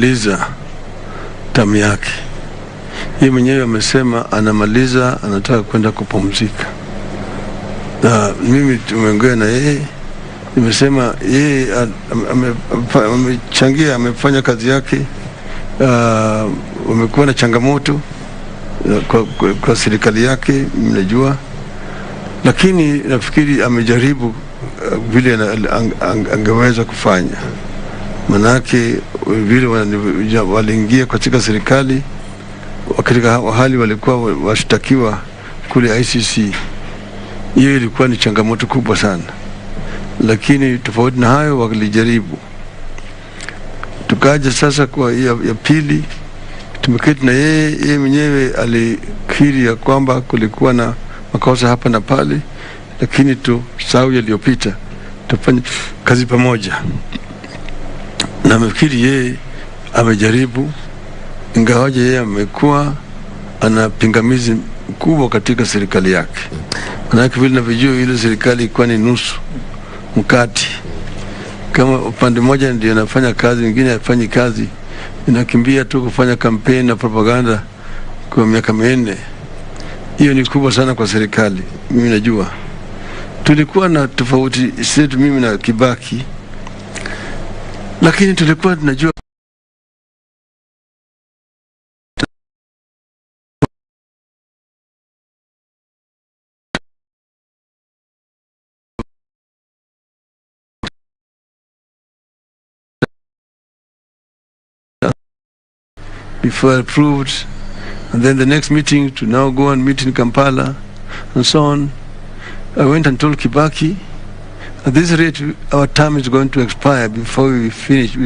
liza tamu yake. Yeye mwenyewe amesema anamaliza, anataka kwenda kupumzika. Na mimi tumeongea na yeye, nimesema yeye amechangia, amefanya kazi yake. Umekuwa na changamoto kwa serikali yake, mnajua, lakini nafikiri amejaribu vile angeweza kufanya. Manake vile waliingia katika serikali, katika hali walikuwa washtakiwa kule ICC. Hiyo ilikuwa ni changamoto kubwa sana, lakini tofauti na hayo walijaribu. Tukaja sasa kwa ya pili, tumeketi na yeye mwenyewe alikiri ya kwamba kulikuwa na makosa hapa na pale, lakini tusahau yaliyopita, tufanye kazi pamoja. Na nafikiri yeye amejaribu, ingawaje yeye amekuwa ana pingamizi mkubwa katika serikali yake. Manake vile navyojua ile serikali ilikuwa ni nusu mkati. Kama upande mmoja ndio anafanya kazi, mwingine hafanyi kazi, inakimbia tu kufanya kampeni na propaganda kwa miaka 4. Hiyo ni kubwa sana kwa serikali. Mimi najua tulikuwa na tofauti zetu, mimi na Kibaki, lakini tulikuwa tunajua before approved, and then the next meeting to now go and meet in Kampala and so on. I went and told Kibaki, at this rate our term is going to expire before we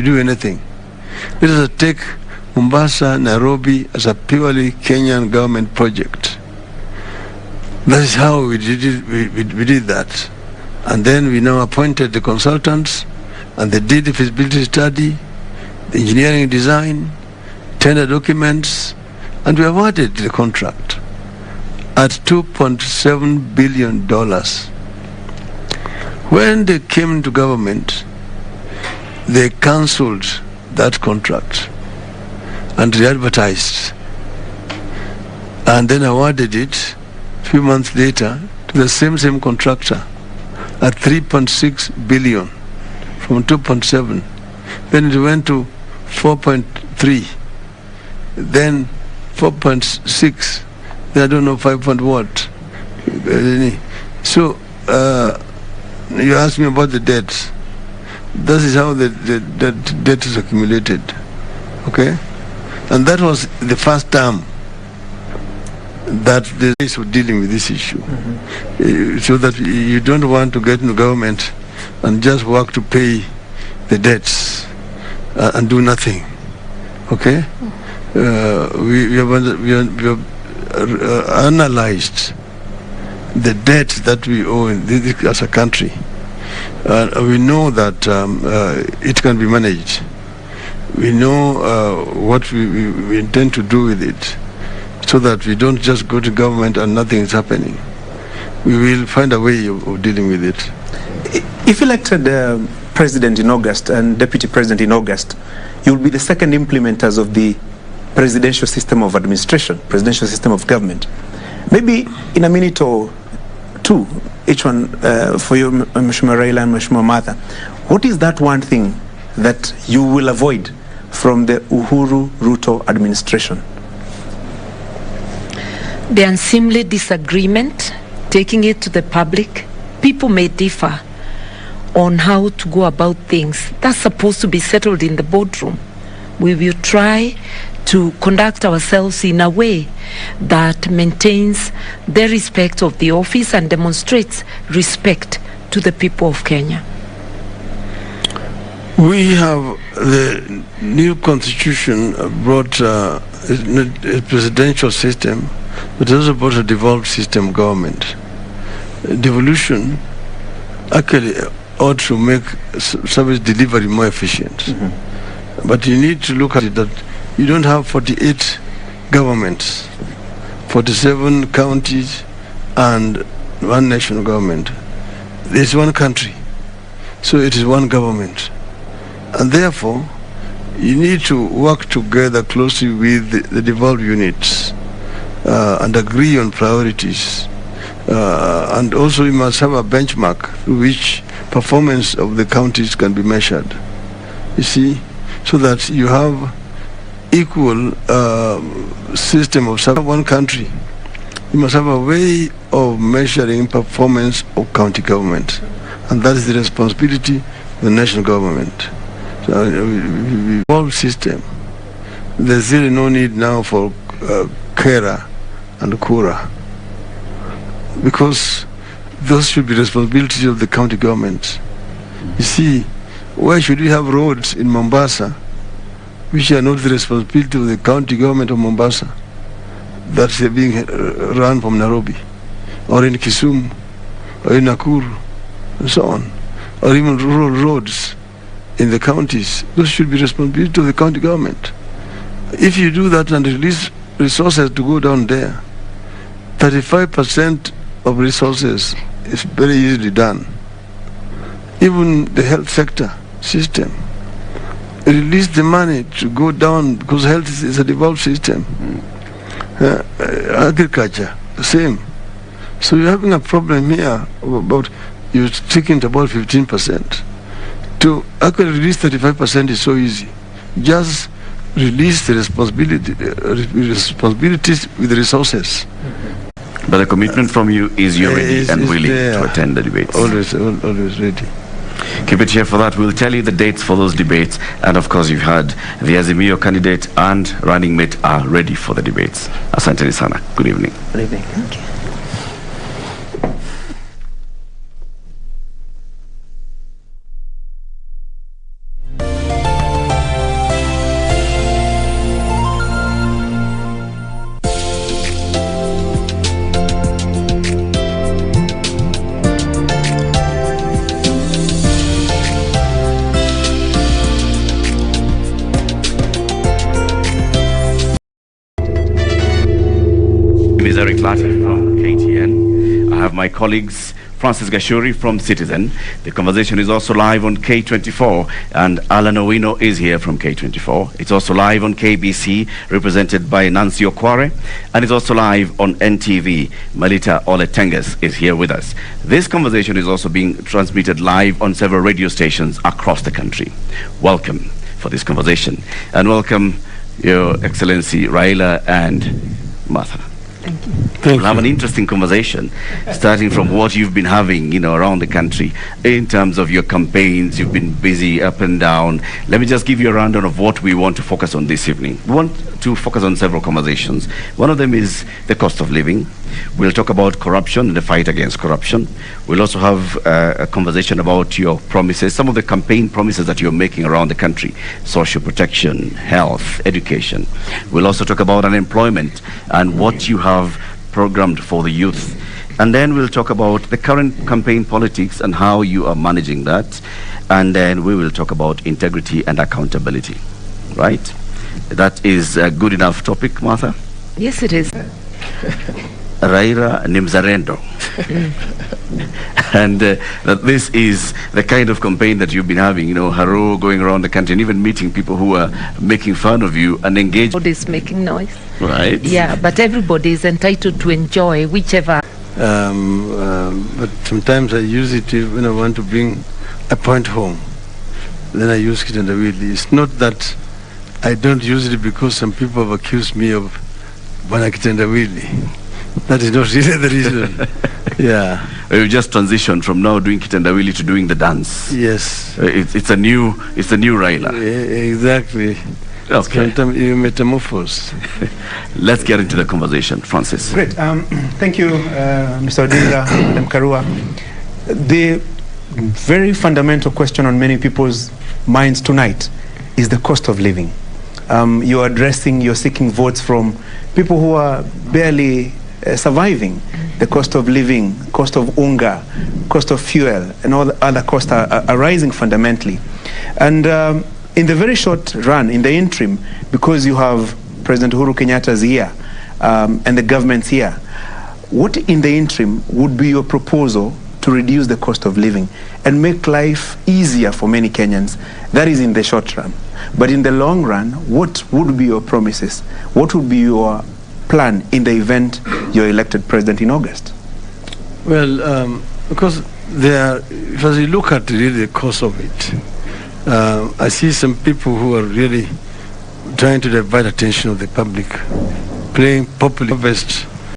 do anything. Let us take Mombasa, Nairobi as a purely Kenyan government project. That is how we did it. We did that. And then we now appointed the consultants, and they did the feasibility study, the engineering design, tender documents, and we awarded the contract at $2.7 billion. When they came to government, they cancelled that contract and re-advertised, and then awarded it a few months later to the same contractor at $3.6 billion from 2.7. Then it went to 4.3, then 4.6, then I don't know 5 point what. So you asked me about the debts. This is how the debt is accumulated, okay? And that was the first time that the case of dealing with this issue. So that you don't want to get into government and just work to pay the debts and do nothing, okay? We have analyzed the debt that we owe as a country. We know that it can be managed. We know what we intend to do with it, so that we don't just go to government and nothing is happening. We will find a way of dealing with it. If elected president in August and deputy president in August, you will be the second implementers of the presidential system of administration, presidential system of government. Maybe in a minute or two, each one for you, Mheshimiwa Raila and Mheshimiwa Martha, what is that one thing that you will avoid from the Uhuru Ruto administration? The unseemly disagreement, taking it to the public. People may differ on how to go about things. That's supposed to be settled in the boardroom. We will try to conduct ourselves in a way that maintains the respect of the office and demonstrates respect to the people of Kenya. We have the new constitution brought a presidential system, but also brought a devolved system of government. Devolution actually ought to make service delivery more efficient. But you need to look at it that you don't have 48 governments, 47 counties, and one national government. There's one country, so it is one government. And therefore, you need to work together closely with the devolved units and agree on priorities. And also you must have a benchmark through which performance of the counties can be measured. You see, so that you have equal system of one country. You must have a way of measuring performance of county government, and that is the responsibility of the national government. So, whole system. There's really no need now for Kera and Kura, because those should be responsibilities of the county government. You see, why should we have roads in Mombasa which are not the responsibility of the county government of Mombasa, that are being run from Nairobi, or in Kisumu, or in Nakuru, and so on, or even rural roads in the counties? Those should be responsibility of the county government. If you do that and release resources to go down there, 35% of resources is very easily done. Even the health sector system, release the money to go down, because health is a devolved system. Agriculture, the same. So you're having a problem here about, you're sticking to about 15%. To actually release 35% is so easy. Just release the responsibilities with the resources. But the commitment from you is you're ready and willing to attend the debates. Always ready. Keep it here for that. We'll tell you the dates for those debates. And of course, you've heard the Azimio candidate and running mate are ready for the debates. Asante sana. Good evening. Good evening. Thank you. From KTN. I have my colleagues Francis Gashuri from Citizen. The conversation is also live on K24, and Alan Owino is here from K24. It's also live on KBC, represented by Nancy Okware, and it's also live on NTV. Melita Oletenges is here with us. This conversation is also being transmitted live on several radio stations across the country. Welcome for this conversation, and welcome Your Excellency Raila and Martha. Thank you. We'll have an interesting conversation, starting from what you've been having, around the country in terms of your campaigns. You've been busy up and down. Let me just give you a rundown of what we want to focus on this evening. We want to focus on several conversations. One of them is the cost of living. We'll talk about corruption and the fight against corruption. We'll also have a conversation about your promises, some of the campaign promises that you're making around the country: social protection, health, education. We'll also talk about unemployment and what you have programmed for the youth. And then we'll talk about the current campaign politics and how you are managing that. And then we will talk about integrity and accountability. Right? That is a good enough topic, Martha? Yes, it is. Raila ni mzalendo. And that this is the kind of campaign that you've been having, Haru going around the country and even meeting people who are making fun of you and engaged. Everybody's making noise. Right. Yeah, but everybody is entitled to enjoy whichever. But sometimes I use it when I want to bring a point home. Then I use kitendawili. It's not that I don't use it because some people have accused me of bwana kitendawili. That is not really the reason. Yeah. You just transitioned from now doing kitendawili to doing the dance. Yes. It's a new Raila. Exactly. Okay. You metamorphose. Let's get into the conversation, Francis. Great. Thank you, Mr. Odinga, Madam Karua. The very fundamental question on many people's minds tonight is the cost of living. You're seeking votes from people who are barely surviving. The cost of living, cost of unga, cost of fuel, and all the other costs are rising fundamentally. And in the very short run, in the interim, because you have President Uhuru Kenyatta's here and the government's here, what in the interim would be your proposal to reduce the cost of living and make life easier for many Kenyans. That is in the short run. But in the long run, what would be your promises? What would be your plan in the event you're elected president in August? Well, because as you look at really the cost of it, I see some people who are really trying to divert attention of the public, playing popular harvest